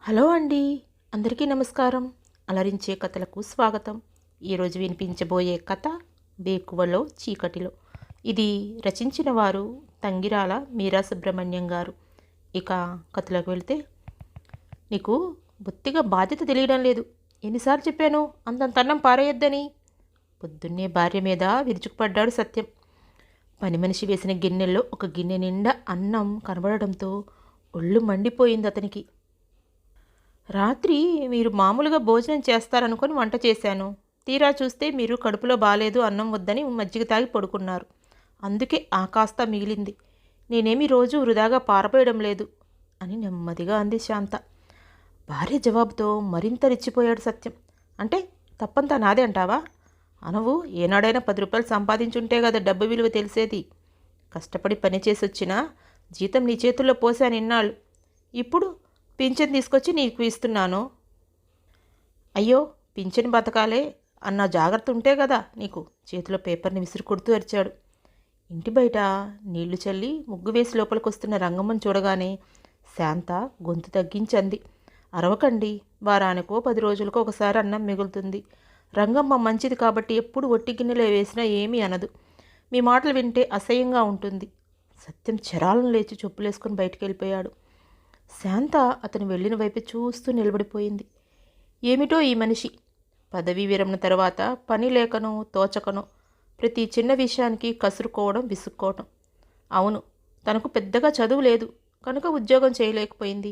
Hello అండి. అందరికీ నమస్కారం. అలరించే కథలకు స్వాగతం. ఈరోజు వినిపించబోయే కథ వేకువలో చీకటిలో. ఇది రచించిన వారు తంగిరాల మీరా సుబ్రహ్మణ్యం గారు. ఇక కథలోకి వెళ్తే, నీకు బొత్తిగా బాధ్యత తెలియడం లేదు. ఎన్నిసార్లు చెప్పాను అంతంత అన్నం పారేయొద్దని. పొద్దున్నే భార్య మీద విరుచుకుపడ్డాడు సత్యం. పని మనిషి వేసిన గిన్నెల్లో ఒక గిన్నె నిండా అన్నం కనబడడంతో ఒళ్ళు మండిపోయింది అతనికి. రాత్రి మీరు మామూలుగా భోజనం చేస్తారనుకొని వంట చేశాను. తీరా చూస్తే మీరు కడుపులో బాలేదు, అన్నం వద్దని మజ్జిగ తాగి పడుకున్నారు. అందుకే ఆ కాస్త మిగిలింది. నేనేమి రోజు వృధాగా పారపోయడం లేదు అని నెమ్మదిగా అంది శాంత. భార్య జవాబుతో మరింత రెచ్చిపోయాడు సత్యం. అంటే తప్పంతా నాదే అంటావా? అనవు. ఏనాడైనా 10 రూపాయలు సంపాదించుంటే కదా డబ్బు విలువ తెలిసేది. కష్టపడి పని చేసి వచ్చినా జీతం నీ చేతుల్లో పోసాను ఇన్నాళ్ళు. ఇప్పుడు పింఛన్ తీసుకొచ్చి నీకు ఇస్తున్నాను. అయ్యో, పింఛన్ బతకాలే అన్న జాగ్రత్త ఉంటే కదా నీకు. చేతిలో పేపర్ని విసిరి కొడుతూ అరిచాడు. ఇంటి బయట నీళ్లు చల్లి ముగ్గు వేసి లోపలికి వస్తున్న రంగమ్మని చూడగానే శాంత గొంతు తగ్గించంది. అరవకండి, వారానికో 10 రోజులకో ఒకసారి అన్నం మిగులుతుంది. రంగమ్మ మంచిది కాబట్టి ఎప్పుడు ఒట్టి గిన్నెలో వేసినా ఏమీ అనదు. మీ మాటలు వింటే అసహ్యంగా ఉంటుంది. సత్యం చెరాలను లేచి చెప్పులేసుకుని బయటికి వెళ్ళిపోయాడు. శాంత అతను వెళ్ళిన వైపు చూస్తూ నిలబడిపోయింది. ఏమిటో ఈ మనిషి. పదవీ విరమణ తర్వాత పని లేకనో తోచకనో ప్రతి చిన్న విషయానికి కసురుకోవడం, విసుక్కోవడం. అవును, తనకు పెద్దగా చదువు లేదు కనుక ఉద్యోగం చేయలేకపోయింది.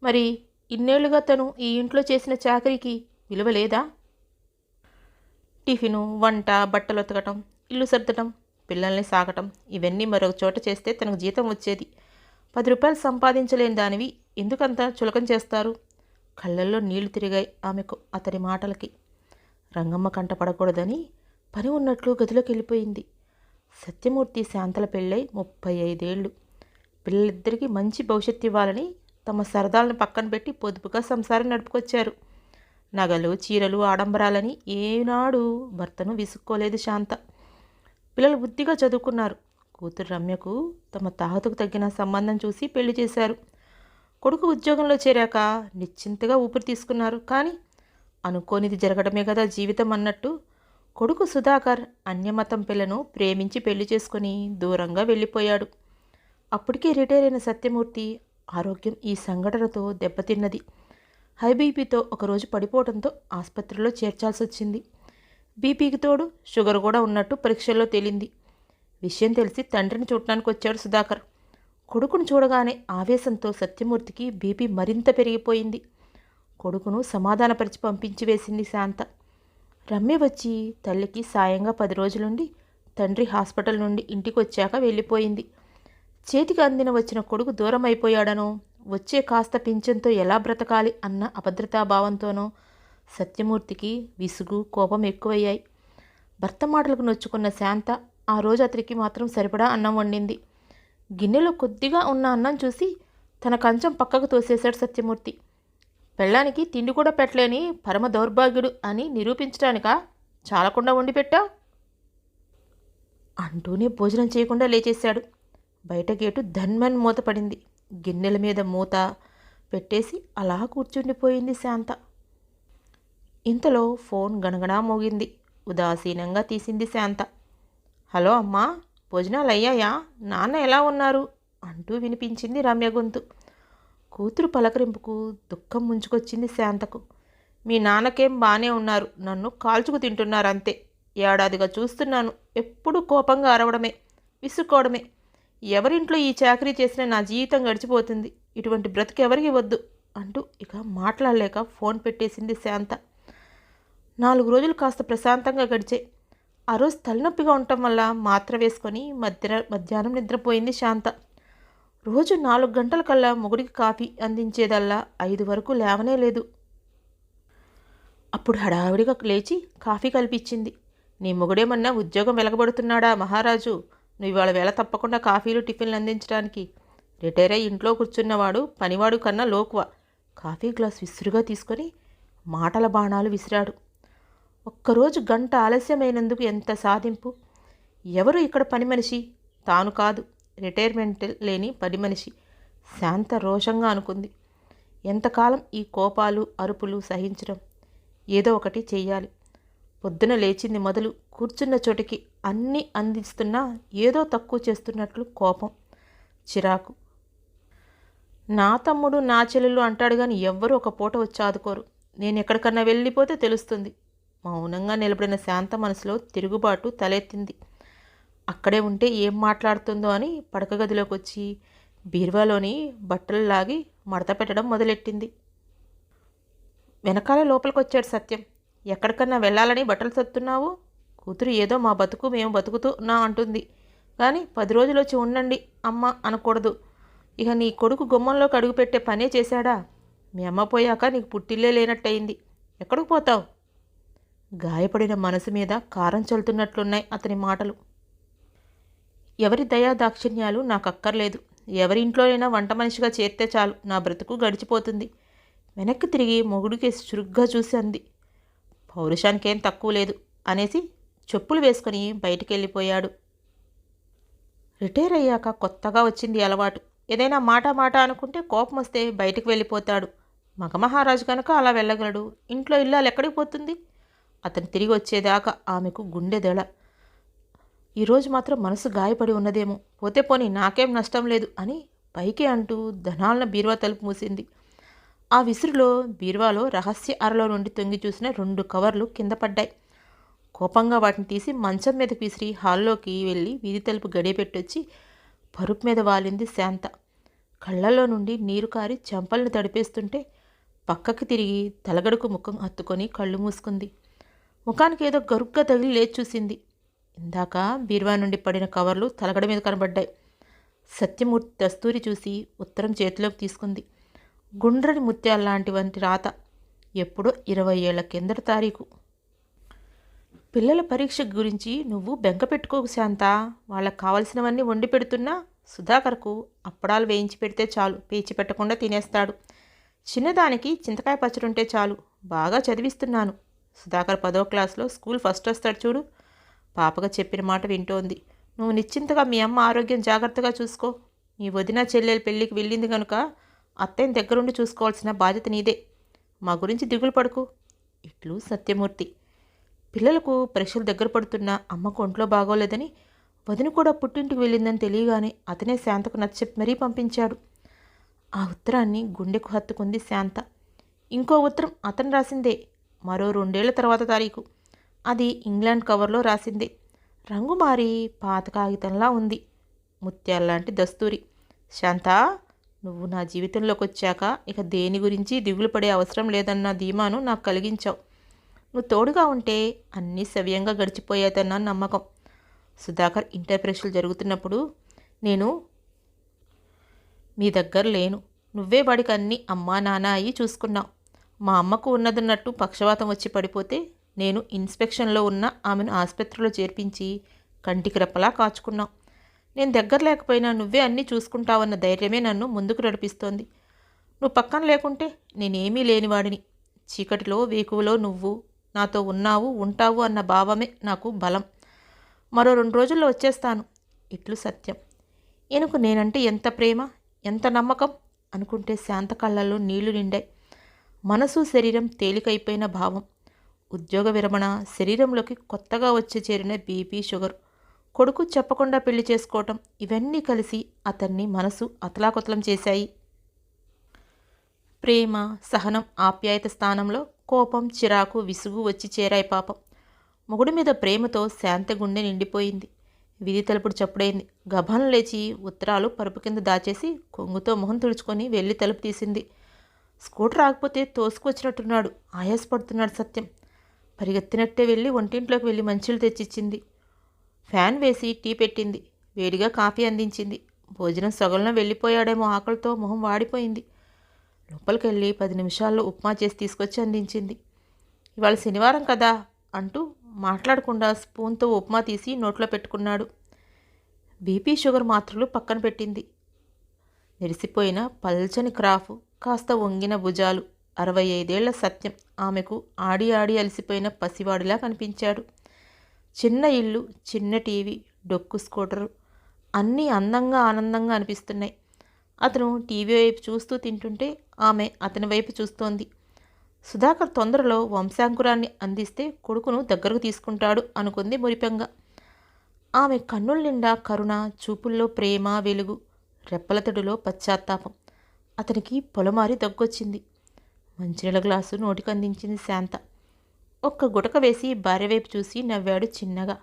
మరి ఇన్నేళ్లుగా తను ఈ ఇంట్లో చేసిన చాకరీకి విలువ లేదా? టిఫిను, వంట, బట్టలు ఉతకటం, ఇల్లు సర్దటం, పిల్లల్ని సాకటం, ఇవన్నీ మరొక చోట చేస్తే తనకు జీతం వచ్చేది. 10 రూపాయలు సంపాదించలేని దానివి ఎందుకంత చులకం చేస్తారు? కళ్ళల్లో నీళ్లు తిరిగాయి ఆమెకు అతని మాటలకి. రంగమ్మ కంట పడకూడదని పని ఉన్నట్లు గదిలోకి వెళ్ళిపోయింది. సత్యమూర్తి శాంతల పెళ్ళై 35 ఏళ్ళు. పిల్లలిద్దరికీ మంచి భవిష్యత్తు ఇవ్వాలని తమ సరదాలను పక్కన పెట్టి పొదుపుగా సంసారం నడుపుకొచ్చారు. నగలు, చీరలు, ఆడంబరాలని ఏనాడు భర్తను విసుక్కోలేదు శాంత. పిల్లలు బుద్ధిగా చదువుకున్నారు. కూతురు రమ్యకు తమ తాహతుకు తగ్గిన సంబంధం చూసి పెళ్లి చేశారు. కొడుకు ఉద్యోగంలో చేరాక నిశ్చింతగా ఊపిరి తీసుకున్నారు. కానీ అనుకోనిది జరగడమే కదా జీవితం అన్నట్టు కొడుకు సుధాకర్ అన్యమతం పిల్లను ప్రేమించి పెళ్లి చేసుకుని దూరంగా వెళ్ళిపోయాడు. అప్పటికే రిటైర్ అయిన సత్యమూర్తి ఆరోగ్యం ఈ సంఘటనతో దెబ్బతిన్నది. హై బీపీతో ఒకరోజు పడిపోవడంతో ఆసుపత్రిలో చేర్చాల్సి వచ్చింది. బీపీకి తోడు షుగర్ కూడా ఉన్నట్టు పరీక్షల్లో తేలింది. విషయం తెలిసి తండ్రిని చూడటానికి వచ్చాడు సుధాకర్. కొడుకును చూడగానే ఆవేశంతో సత్యమూర్తికి బీపీ మరింత పెరిగిపోయింది. కొడుకును సమాధానపరిచి పంపించి వేసింది శాంత. రమ్య వచ్చి తల్లికి సాయంగా 10 రోజులుండి తండ్రి హాస్పిటల్ నుండి ఇంటికి వచ్చాక వెళ్ళిపోయింది. చేతికి అందిన వచ్చిన కొడుకు దూరం అయిపోయాడనో, వచ్చే కాస్త పింఛన్తో ఎలా బ్రతకాలి అన్న అభద్రతాభావంతోనో సత్యమూర్తికి విసుగు, కోపం ఎక్కువయ్యాయి. భర్త మాటలకు నొచ్చుకున్న శాంత ఆ రోజు అతనికి మాత్రం సరిపడా అన్నం వండింది. గిన్నెలో కొద్దిగా ఉన్న అన్నం చూసి తన కంచం పక్కకు తోసేశాడు సత్యమూర్తి. పెళ్ళానికి తిండి కూడా పెట్టలేని పరమ దౌర్భాగ్యుడు అని నిరూపించడానికా చాలకుండా వండి పెట్టావు అంటూనే భోజనం చేయకుండా లేచేశాడు. బయట గేటు ధన్మన్ మూత పడింది. గిన్నెల మీద మూత పెట్టేసి అలా కూర్చుండిపోయింది శాంత. ఇంతలో ఫోన్ గణగణా మోగింది. ఉదాసీనంగా తీసింది శాంత. హలో అమ్మా, భోజనాలు అయ్యాయా? నాన్న ఎలా ఉన్నారు అంటూ వినిపించింది రమ్య గొంతు. కూతురు పలకరింపుకు దుఃఖం ముంచుకొచ్చింది శాంతకు. మీ నాన్నకేం బాగానే ఉన్నారు, నన్ను కాల్చుకు తింటున్నారు అంతే. ఏడాదిగా చూస్తున్నాను, ఎప్పుడూ కోపంగా అరవడమే, విసుక్కోవడమే. ఎవరింట్లో ఈ చాకరీ చేసినా నా జీవితం గడిచిపోతుంది. ఇటువంటి బ్రతుకు ఎవరికి వద్దు అంటూ ఇక మాట్లాడలేక ఫోన్ పెట్టేసింది శాంత. 4 రోజులు కాస్త ప్రశాంతంగా గడిచాయి. ఆ రోజు తలనొప్పిగా ఉండటం వల్ల మాత్ర వేసుకొని మధ్యాహ్నం నిద్రపోయింది శాంత. రోజు 4 గంటల కల్లా మొగుడికి కాఫీ అందించేదల్లా 5 వరకు లేవనే లేదు. అప్పుడు హడావిడిగా లేచి కాఫీ కల్పించింది. నీ మొగుడేమన్నా ఉద్యోగం వెలగబడుతున్నాడా మహారాజు? నువ్వు ఇవాళ వేళ తప్పకుండా కాఫీలు, టిఫిన్లు అందించడానికి. రిటైర్ అయ్యి ఇంట్లో కూర్చున్నవాడు పనివాడు కన్నా లోకువ. కాఫీ గ్లాస్ విసురుగా తీసుకొని మాటల బాణాలు విసిరాడు. ఒక్కరోజు గంట ఆలస్యమైనందుకు ఎంత సాధింపు! ఎవరు ఇక్కడ పని మనిషి? తాను కాదు, రిటైర్మెంట్ లేని పని మనిషి. శాంత రోషంగా అనుకుంది. ఎంతకాలం ఈ కోపాలు అరుపులు సహించడం? ఏదో ఒకటి చెయ్యాలి. పొద్దున లేచింది మొదలు కూర్చున్న చోటికి అన్నీ అందిస్తున్నా ఏదో తక్కువ చేస్తున్నట్లు కోపం, చిరాకు. నా తమ్ముడు నా చెల్లెలు అంటాడు కానీ ఎవ్వరూ ఒక పూట వచ్చి ఆదుకోరు. నేను ఎక్కడికన్నా వెళ్ళిపోతే తెలుస్తుంది. మౌనంగా నిలబడిన శాంత మనసులో తిరుగుబాటు తలెత్తింది. అక్కడే ఉంటే ఏం మాట్లాడుతుందో అని పడక గదిలోకి వచ్చి బీరువాలోని బట్టలు లాగి మడత పెట్టడం మొదలెట్టింది. వెనకాల లోపలికి వచ్చాడు సత్యం. ఎక్కడికన్నా వెళ్ళాలని బట్టలు సర్దుతున్నావు? కూతురు ఏదో మా బతుకు మేము బతుకుతున్నా అంటుంది కానీ 10 రోజులు వచ్చి ఉండండి అమ్మ అనకూడదు. ఇక నీ కొడుకు గుమ్మంలోకి అడుగుపెట్టే పనే చేశాడా? మీ అమ్మ పోయాక నీకు పుట్టిల్లే లేనట్టయింది. ఎక్కడికి పోతావు? గాయపడిన మనసు మీద కారం చల్లుతున్నట్లున్నాయి అతని మాటలు. ఎవరి దయా దాక్షిణ్యాలు నాకు అక్కర్లేదు. ఎవరి ఇంట్లోనైనా వంట మనిషిగా చేరితే చాలు, నా బ్రతుకు గడిచిపోతుంది. వెనక్కి తిరిగి మొగుడికేసి చురుగ్గా చూసి అంది. పౌరుషానికేం తక్కువ లేదు అనేసి చెప్పులు వేసుకుని బయటికి వెళ్ళిపోయాడు. రిటైర్ అయ్యాక కొత్తగా వచ్చింది అలవాటు. ఏదైనా మాట అనుకుంటే కోపం వస్తే బయటికి వెళ్ళిపోతాడు. మగమహారాజు కనుక అలా వెళ్ళగలడు. ఇంట్లో ఇల్లాలు ఎక్కడికి పోతుంది? అతను తిరిగి వచ్చేదాకా ఆమెకు గుండె దెళ. ఈరోజు మాత్రం మనసు గాయపడి ఉన్నదేమో. పోతే పోనీ నాకేం నష్టం లేదు అని పైకి అంటూ ధనాలన బీరువా తలుపు మూసింది. ఆ విసురులో బీరువాలో రహస్య అరలో నుండి తొంగి చూసిన 2 కవర్లు కింద పడ్డాయి. కోపంగా వాటిని తీసి మంచం మీదకి విసిరి హాల్లోకి వెళ్ళి వీధి తలుపు గడియపెట్టొచ్చి పరుపు మీద వాలింది శాంత. కళ్ళల్లో నుండి నీరు కారి చెంపల్ని తడిపేస్తుంటే పక్కకి తిరిగి తలగడుకు ముఖం హత్తుకొని కళ్ళు మూసుకుంది. ముఖానికి ఏదో గరుగ్గా తగిలి లేచి చూసింది. ఇందాక బీరువా నుండి పడిన కవర్లు తలగడ మీద కనబడ్డాయి. సత్యమూర్తి దస్తూరి చూసి ఉత్తరం చేతిలోకి తీసుకుంది. గుండ్రని ముత్యాల్లాంటి వంటి రాత. ఎప్పుడో 20 ఏళ్ల కిందటి తారీఖు. పిల్లల పరీక్ష గురించి నువ్వు బెంక పెట్టుకోకు శాంత. వాళ్ళకు కావలసినవన్నీ వండి పెడుతున్నా సుధాకర్కు అప్పడాలు వేయించి పెడితే చాలు, పేచి పెట్టకుండా తినేస్తాడు. చిన్నదానికి చింతకాయ పచ్చడి ఉంటే చాలు. బాగా చదివిస్తున్నాను. సుధాకర్ 10వ క్లాస్లో స్కూల్ ఫస్ట్ వస్తాడు చూడు. పాపగా చెప్పిన మాట వింటోంది. నువ్వు నిశ్చింతగా మీ అమ్మ ఆరోగ్యం జాగ్రత్తగా చూసుకో. నీ వదిన చెల్లెలు పెళ్ళికి వెళ్ళింది కనుక అత్తయ్యని దగ్గరుండి చూసుకోవాల్సిన బాధ్యత నీదే. మా గురించి దిగులు పడుకు. ఇట్లు సత్యమూర్తి. పిల్లలకు పరీక్షలు దగ్గర పడుతున్నా అమ్మకు ఒంట్లో బాగోలేదని వదిన కూడా పుట్టింటికి వెళ్ళిందని తెలియగానే అతనే శాంతకు నచ్చచెప్పి మరీ పంపించాడు. ఆ ఉత్తరాన్ని గుండెకు హత్తుకుంది శాంత. ఇంకో ఉత్తరం అతను రాసిందే. మరో 2 ఏళ్ల తర్వాత తారీఖు. అది ఇంగ్లాండ్ కవర్లో రాసిందే. రంగు మారి పాత కాగితంలా ఉంది. ముత్యాల్లాంటి దస్తూరి. శాంత, నువ్వు నా జీవితంలోకి వచ్చాక ఇక దేని గురించి దిగులు పడే అవసరం లేదన్న ధీమాను నాకు కలిగించావు. నువ్వు తోడుగా ఉంటే అన్నీ సవ్యంగా గడిచిపోయేదన్న నమ్మకం. సుధాకర్ ఇంటర్ పరీక్షలు జరుగుతున్నప్పుడు నేను మీ దగ్గర లేను. నువ్వే వాడికి అన్నీ అమ్మా నాన్న అయ్యి చూసుకున్నావు. మా అమ్మకు ఉన్నదన్నట్టు పక్షవాతం వచ్చి పడిపోతే నేను ఇన్స్పెక్షన్లో ఉన్న ఆమెను ఆసుపత్రిలో చేర్పించి కంటికి రెప్పలా కాచుకున్నావు. నేను దగ్గర లేకపోయినా నువ్వే అన్నీ చూసుకుంటావన్న ధైర్యమే నన్ను ముందుకు నడిపిస్తోంది. నువ్వు పక్కన లేకుంటే నేనేమీ లేనివాడిని. చీకటిలో వేకువలో నువ్వు నాతో ఉన్నావు ఉంటావు అన్న భావమే నాకు బలం. మరో 2 రోజుల్లో వచ్చేస్తాను. ఇట్లు సత్యం. ఈయనకు నేనంటే ఎంత ప్రేమ, ఎంత నమ్మకం అనుకుంటే శాంత కళ్ళల్లో నీళ్లు నిండాయి. మనసు శరీరం తేలికైపోయిన భావం. ఉద్యోగ విరమణ, శరీరంలోకి కొత్తగా వచ్చి చేరిన బీపీ, షుగర్, కొడుకు చెప్పకుండా పెళ్లి చేసుకోవటం ఇవన్నీ కలిసి అతన్ని మనసు అతలాకుతలం చేశాయి. ప్రేమ, సహనం, ఆప్యాయత స్థానంలో కోపం, చిరాకు, విసుగు వచ్చి చేరాయి పాపం. మొగుడి మీద ప్రేమతో శాంత గుండె నిండిపోయింది. వీధి తలుపుడు చప్పుడైంది. గభాలను లేచి ఉత్తరాలు పరుపు కింద దాచేసి కొంగుతో మొహం తుడుచుకొని వెళ్ళి తలుపు తీసింది. స్కూటర్ ఆగిపోతే తోసుకొచ్చినట్టున్నాడు. ఆయాసపడుతున్నాడు సత్యం. పరిగెత్తినట్టే వెళ్ళి వంటింట్లోకి వెళ్ళి మంచిలు తెచ్చిచ్చింది. ఫ్యాన్ వేసి టీ పెట్టింది. వేడిగా కాఫీ అందించింది. భోజనం సగంలో వెళ్ళిపోయాడేమో ఆకలితో మొహం వాడిపోయింది. లోపలికి వెళ్ళి 10 నిమిషాల్లో ఉప్మా చేసి తీసుకొచ్చి అందించింది. ఇవాళ శనివారం కదా అంటూ మాట్లాడకుండా స్పూన్తో ఉప్మా తీసి నోట్లో పెట్టుకున్నాడు. బీపీ, షుగర్ మాత్రలు పక్కన పెట్టింది. నెరిసిపోయిన పల్చని క్రాఫ్, కాస్త వంగిన భుజాలు. 65 ఏళ్ల సత్యం ఆమెకు ఆడి ఆడి అలసిపోయిన పసివాడిలా కనిపించాడు. చిన్న ఇల్లు, చిన్న టీవీ, డొక్కు స్కూటరు అన్నీ అందంగా ఆనందంగా అనిపిస్తున్నాయి. అతను టీవీ వైపు చూస్తూ తింటుంటే ఆమె అతని వైపు చూస్తోంది. సుధాకర్ తొందరలో వంశాంకురాన్ని అందిస్తే కొడుకును దగ్గరకు తీసుకుంటాడు అనుకుంది మురిపెంగా. ఆమె కన్నుల నిండా కరుణ, చూపుల్లో ప్రేమ వెలుగు, రెప్పలతడిలో పశ్చాత్తాపం. అతనికి పొలమారి దగ్గొచ్చింది. మంచినీళ్ళ గ్లాసు నోటికి అందించింది శాంత. ఒక్క గుటక వేసి భార్య వైపు చూసి నవ్వాడు చిన్నగా.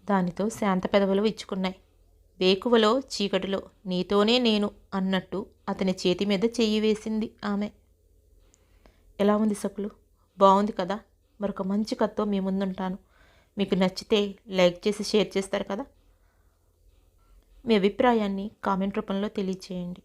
దానితో శాంత పెదవులు విచ్చుకున్నాయి. వేకువలో చీకటిలో నీతోనే నేను అన్నట్టు అతని చేతి మీద చెయ్యి వేసింది ఆమె. ఎలా ఉంది సకులు? బాగుంది కదా? మరొక మంచి కథతో మీ ముందుంటాను. మీకు నచ్చితే లైక్ చేసి షేర్ చేస్తారు కదా? మీ అభిప్రాయాన్ని కామెంట్ రూపంలో తెలియచేయండి.